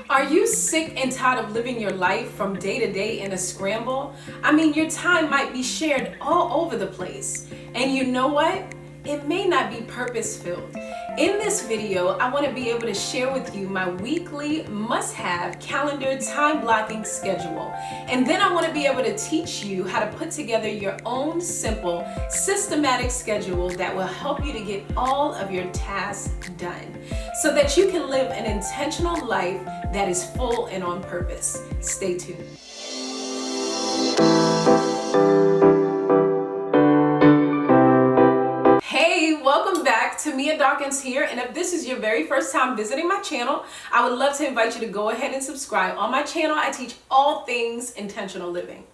Are you sick and tired of living your life from day to day in a scramble? I mean, your time might be shared all over the place. And you know what? It may not be purpose-filled. In this video, I want to be able to share with you my weekly must-have calendar time blocking schedule. And then I want to be able to teach you how to put together your own simple, systematic schedule that will help you to get all of your tasks done so that you can live an intentional life that is full and on purpose. Stay tuned. Hey, welcome back. Tamia Dawkins here, and if this is your very first time visiting my channel, I would love to invite you to go ahead and subscribe. On my channel, I teach all things intentional living.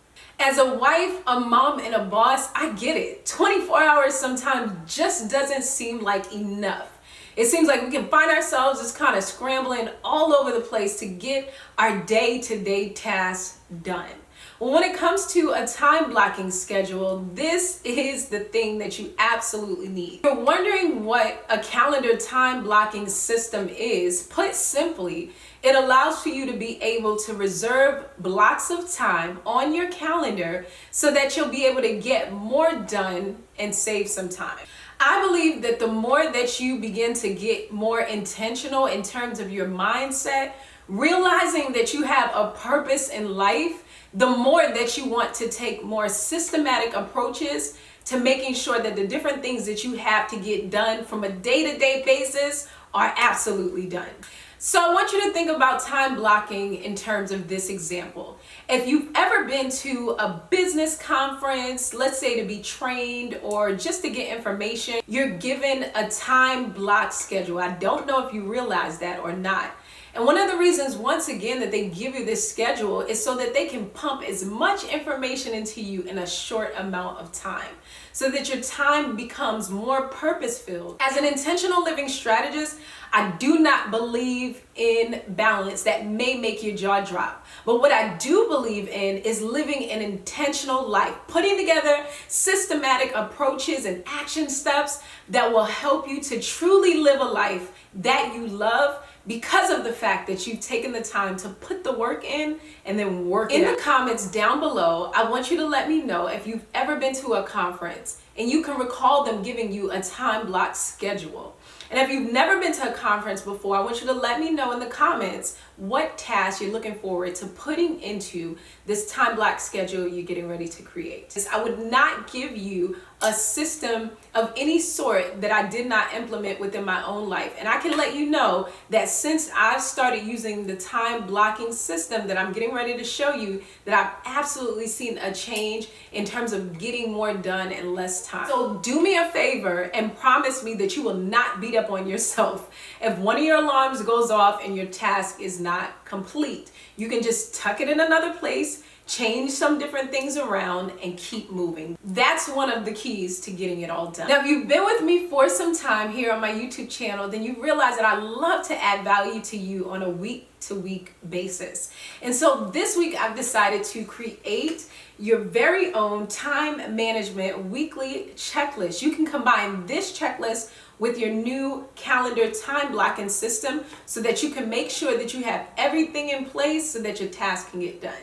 As a wife, a mom, and a boss, I get it. 24 hours sometimes just doesn't seem like enough. It seems like we can find ourselves just kind of scrambling all over the place to get our day-to-day tasks done. Well, when it comes to a time blocking schedule, this is the thing that you absolutely need. If you're wondering what a calendar time blocking system is, put simply, it allows for you to be able to reserve blocks of time on your calendar so that you'll be able to get more done and save some time. I believe that the more that you begin to get more intentional in terms of your mindset, realizing that you have a purpose in life, the more that you want to take more systematic approaches to making sure that the different things that you have to get done from a day-to-day basis are absolutely done. So I want you to think about time blocking in terms of this example. If you've ever been to a business conference, let's say to be trained or just to get information, you're given a time block schedule. I don't know if you realize that or not. And one of the reasons, once again, that they give you this schedule is so that they can pump as much information into you in a short amount of time, so that your time becomes more purpose-filled. As an intentional living strategist, I do not believe in balance that may make your jaw drop. But what I do believe in is living an intentional life, putting together systematic approaches and action steps that will help you to truly live a life that you love, because of the fact that you've taken the time to put the work in and then work it out. In the comments down below, I want you to let me know if you've ever been to a conference and you can recall them giving you a time block schedule. And if you've never been to a conference before, I want you to let me know in the comments what tasks you're looking forward to putting into this time block schedule you're getting ready to create. I would not give you a system of any sort that I did not implement within my own life. And I can let you know that since I've started using the time blocking system that I'm getting ready to show you, that I've absolutely seen a change in terms of getting more done in less time. So do me a favor and promise me that you will not beat up on yourself if one of your alarms goes off and your task is not complete. You can just tuck it in another place, change some different things around, and keep moving. That's one of the keys to getting it all done. Now, if you've been with me for some time here on my YouTube channel, then you realize that I love to add value to you on a week-to-week basis. And so this week I've decided to create your very own time management weekly checklist. You can combine this checklist with your new calendar time blocking system so that you can make sure that you have everything in place so that your tasks can get done.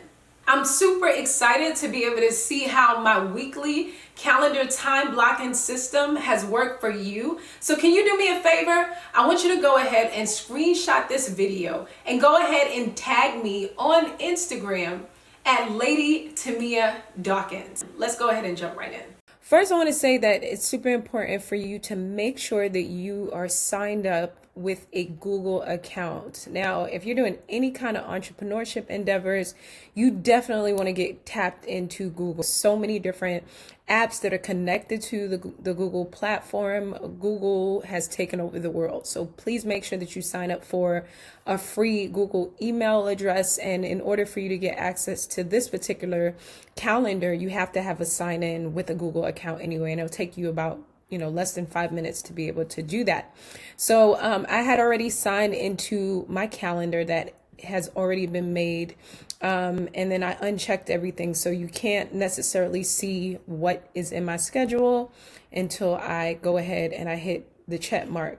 I'm super excited to be able to see how my weekly calendar time blocking system has worked for you. So can you do me a favor? I want you to go ahead and screenshot this video and go ahead and tag me on Instagram at Lady Tamia Dawkins. Let's go ahead and jump right in. First, I want to say that it's super important for you to make sure that you are signed up with a Google account. Now, if you're doing any kind of entrepreneurship endeavors, you definitely want to get tapped into Google. So many different apps that are connected to the Google platform. Google has taken over the world. So please make sure that you sign up for a free Google email address. And in order for you to get access to this particular calendar, you have to have a sign in with a Google account anyway. And it'll take you about less than 5 minutes to be able to do that. So I had already signed into my calendar that has already been made. And then I unchecked everything. So you can't necessarily see what is in my schedule until I go ahead and I hit the check mark.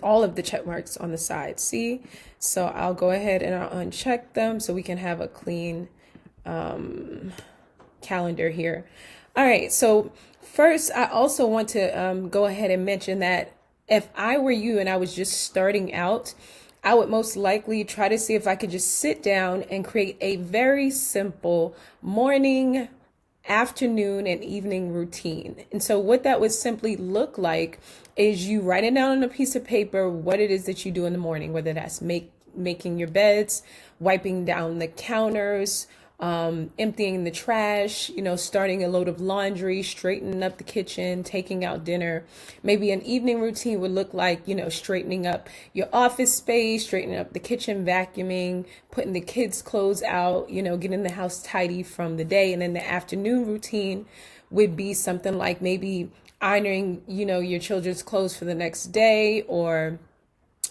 all of the check marks on the side. See? So I'll go ahead and I'll uncheck them so we can have a clean calendar here. All right. So first, I also want to go ahead and mention that if I were you and I was just starting out, I would most likely try to see if I could just sit down and create a very simple morning, afternoon, and evening routine. And so what that would simply look like is you writing down on a piece of paper what it is that you do in the morning, whether that's making your beds, wiping down the counters, emptying the trash, starting a load of laundry, straightening up the kitchen, taking out dinner. Maybe an evening routine would look like, straightening up your office space, straightening up the kitchen, vacuuming, putting the kids' clothes out, getting the house tidy from the day. And then the afternoon routine would be something like maybe ironing, your children's clothes for the next day, or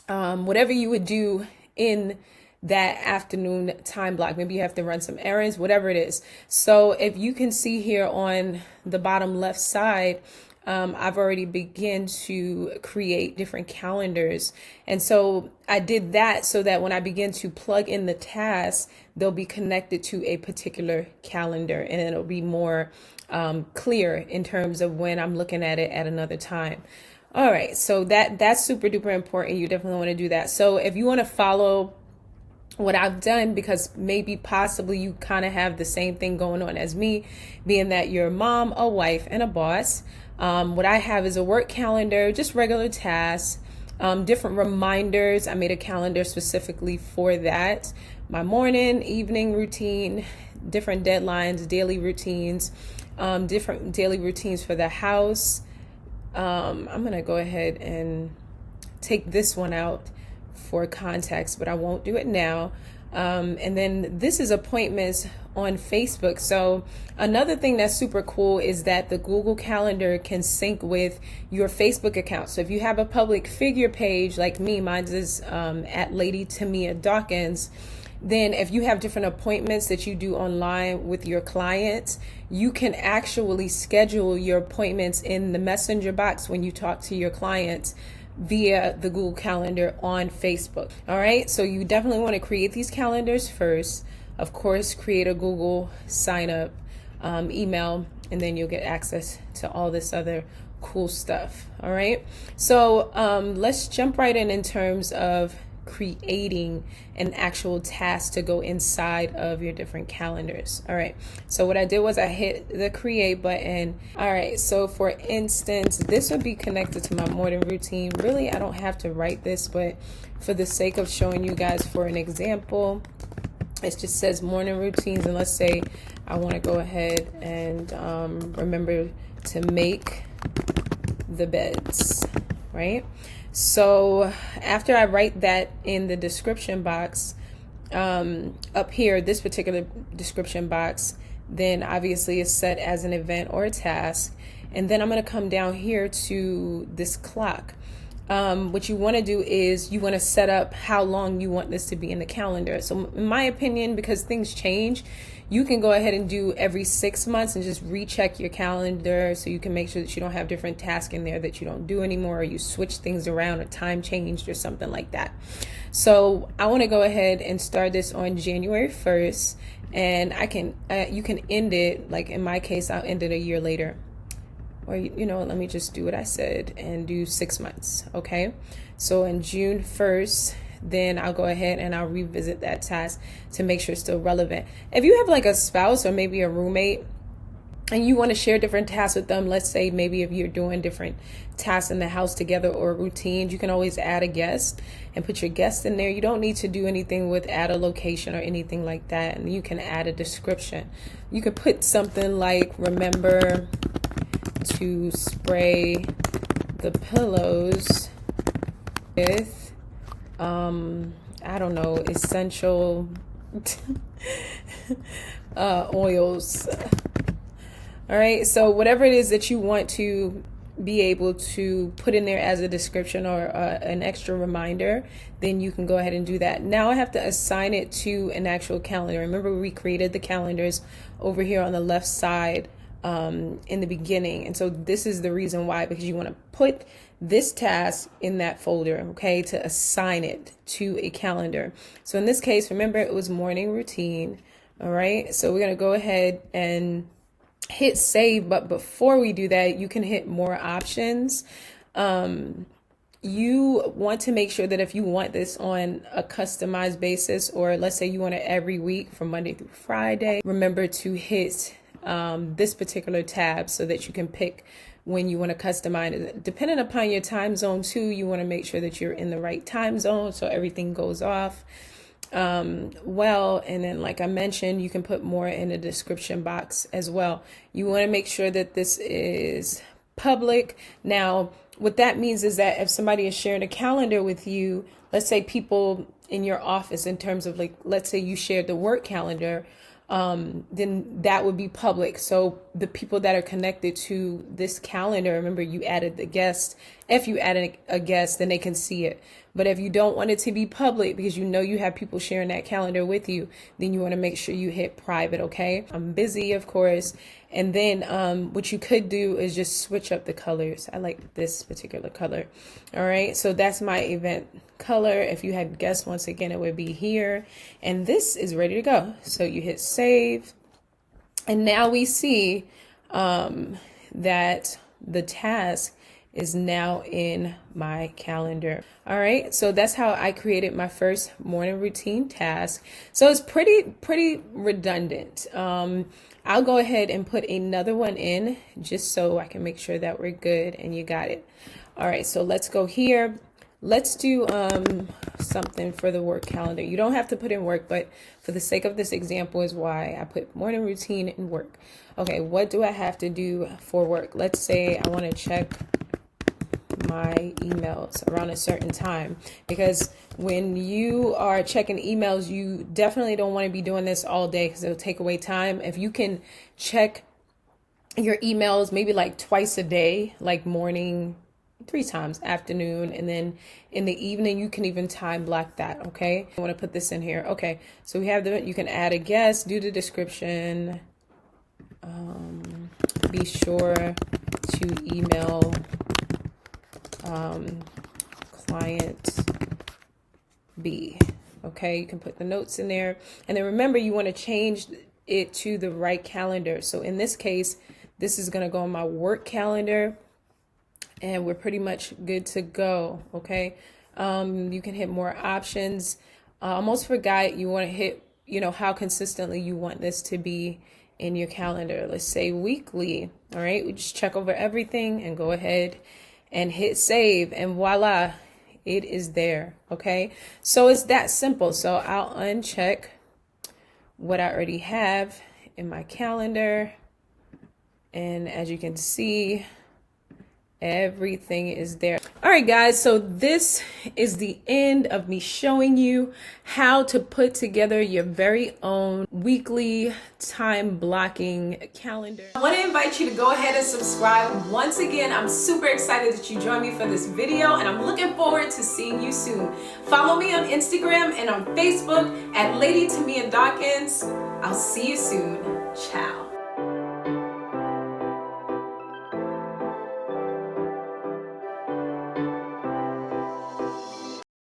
whatever you would do in that afternoon time block. Maybe you have to run some errands, whatever it is. So if you can see here on the bottom left side, I've already begun to create different calendars. And so I did that so that when I begin to plug in the tasks, they'll be connected to a particular calendar, and it'll be more clear in terms of when I'm looking at it at another time. All right, so that's super duper important. You definitely want to do that. So if you want to follow what I've done, because maybe possibly you kind of have the same thing going on as me, being that you're a mom, a wife, and a boss. What I have is a work calendar, just regular tasks, different reminders. I made a calendar specifically for that. My morning, evening routine, different deadlines, daily routines, different daily routines for the house. I'm going to go ahead and take this one out for context, but I won't do it now. And then this is appointments on Facebook. So another thing that's super cool is that the Google Calendar can sync with your Facebook account. So if you have a public figure page like me, mine is at Lady Tamia Dawkins, then if you have different appointments that you do online with your clients, you can actually schedule your appointments in the messenger box when you talk to your clients via the Google Calendar on Facebook. All right, so you definitely want to create these calendars first. Of course, create a Google sign up email, and then you'll get access to all this other cool stuff. All right, so let's jump right in terms of creating an actual task to go inside of your different calendars. All right, so what I did was I hit the create button. All right, so for instance, this would be connected to my morning routine. Really, I don't have to write this, but for the sake of showing you guys for an example, it just says morning routines, and let's say I want to go ahead and remember to make the beds, right? So after I write that in the description box up here, this particular description box, then obviously it's set as an event or a task. And then I'm going to come down here to this clock. What you want to do is you want to set up how long you want this to be in the calendar. So in my opinion, because things change, you can go ahead and do every 6 months and just recheck your calendar so you can make sure that you don't have different tasks in there that you don't do anymore, or you switch things around, or time changed or something like that. So I want to go ahead and start this on January 1st, and I can you can end it, like in my case, I'll end it a year later. Or, let me just do what I said and do 6 months. Okay. So in June 1st, then I'll go ahead and I'll revisit that task to make sure it's still relevant. If you have like a spouse or maybe a roommate and you want to share different tasks with them, let's say maybe if you're doing different tasks in the house together or routines, you can always add a guest and put your guest in there. You don't need to do anything with add a location or anything like that. And you can add a description. You could put something like, remember to spray the pillows with I don't know, essential oils. All right, so whatever it is that you want to be able to put in there as a description or an extra reminder, then you can go ahead and do that. Now I have to assign it to an actual calendar. Remember, we created the calendars over here on the left side in the beginning. And so this is the reason why, because you want to put this task in that folder, okay, to assign it to a calendar. So in this case, remember, it was morning routine. All right, so we're going to go ahead and hit save. But before we do that, you can hit more options. You want to make sure that if you want this on a customized basis, or let's say you want it every week from Monday through Friday, remember to hit this particular tab so that you can pick when you want to customize it. Depending upon your time zone too, you want to make sure that you're in the right time zone so everything goes off well. And then, like I mentioned, you can put more in the description box as well. You want to make sure that this is public. Now, what that means is that if somebody is sharing a calendar with you, let's say people in your office, in terms of, like, let's say you shared the work calendar, then that would be public. So the people that are connected to this calendar, remember, you added the guest. If you added a guest, then they can see it. But if you don't want it to be public, because you know you have people sharing that calendar with you, then you want to make sure you hit private. Okay, I'm busy, of course. And then what you could do is just switch up the colors. I like this particular color. All right, so that's my event color. If you had guests, once again, it would be here. And this is ready to go. So you hit save. And now we see that the task is now in my calendar. All right, so that's how I created my first morning routine task. So it's pretty redundant. I'll go ahead and put another one in just so I can make sure that we're good and you got it. All right, so let's go here. Let's do something for the work calendar. You don't have to put in work, but for the sake of this example is why I put morning routine and work. Okay, what do I have to do for work? Let's say I want to check my emails around a certain time, because when you are checking emails, you definitely don't want to be doing this all day because it'll take away time. If you can check your emails maybe like twice a day, like morning 3 times, afternoon, and then in the evening, you can even time block that. Okay, I want to put this in here. Okay, so we have you can add a guest, do the description, be sure to email client B. Okay, you can put the notes in there, and then remember, you want to change it to the right calendar. So in this case, this is going to go on my work calendar, and we're pretty much good to go. Okay, you can hit more options. I almost forgot, you want to hit, how consistently you want this to be in your calendar. Let's say weekly. All right, we just check over everything and go ahead and hit save, and voila, it is there. Okay, so it's that simple. So I'll uncheck what I already have in my calendar, and as you can see, everything is there. All right, guys, so this is the end of me showing you how to put together your very own weekly time blocking calendar. I want to invite you to go ahead and subscribe. Once again, I'm super excited that you joined me for this video, and I'm looking forward to seeing you soon. Follow me on Instagram and on Facebook at Lady Tamia Dawkins. I'll see you soon. Ciao.